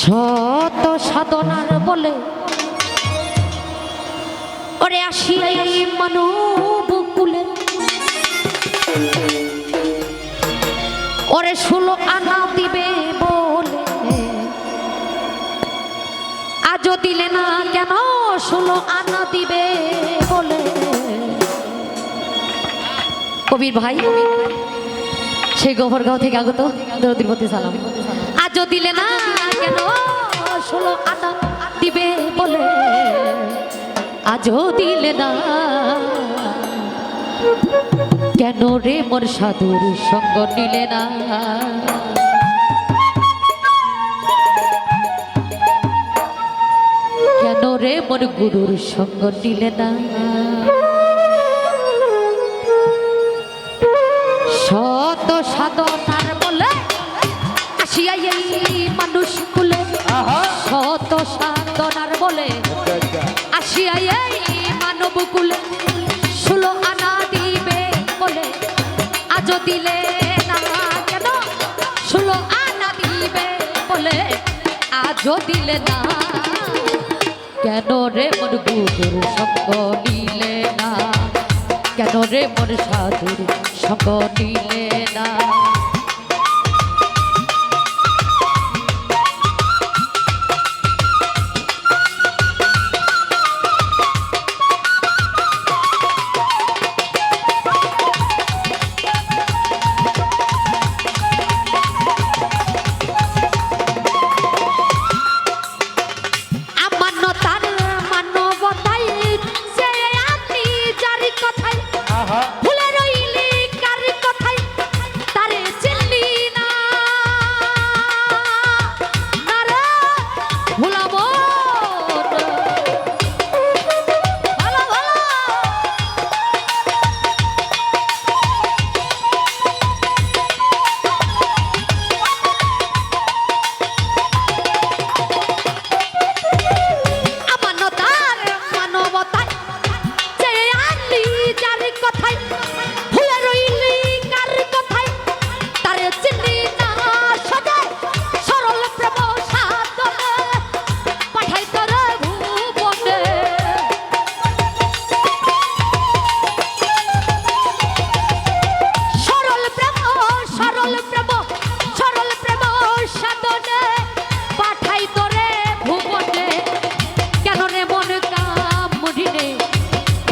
শত সাধনার বলে ওরে আসিয়াই মানব কুলে ওরে 16 আনা দিবে বলে আজও দিলে না কেন 16 আনা দিবে বলে। কবির ভাই সেই গোবরগাঁও থেকে আগত দরদির প্রতি সালাম। আজও দিলে না কেন 16 আনা দিবে বলে আজও দিলে না কেন রে মোর সাধুর সঙ্গ নিলে না। কেন রে মোর গুরুর সঙ্গ নিলে না। শত সাধনার বলে আসিয়াই এই মানুষ কুলে শত সাধনার বলে আসিয়াই এই মানব কুলে 16 আনা দিবে বলে আজও দিলে না কেন 16 আনা দিবে বলে আজও দিলে না কেন রে মোর গুরুর সঙ্গ নিলে না। কেন রে মোর সাধুর সঙ্গ নিলে না।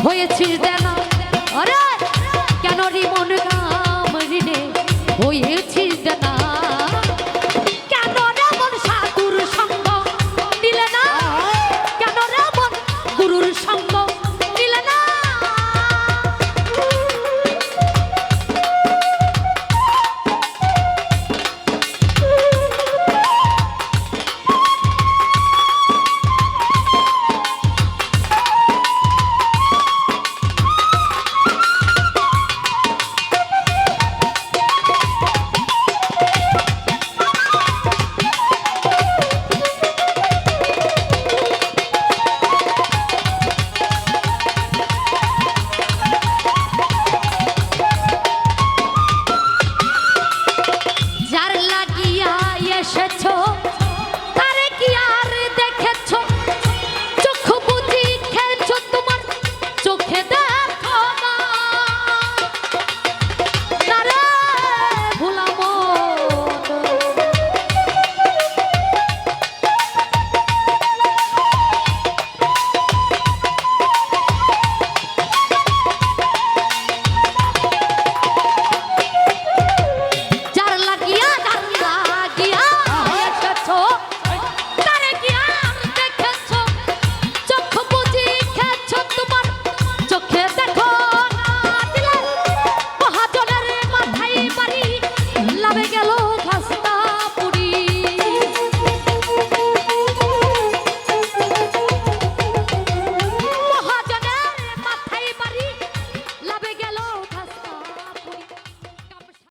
হয়েছিস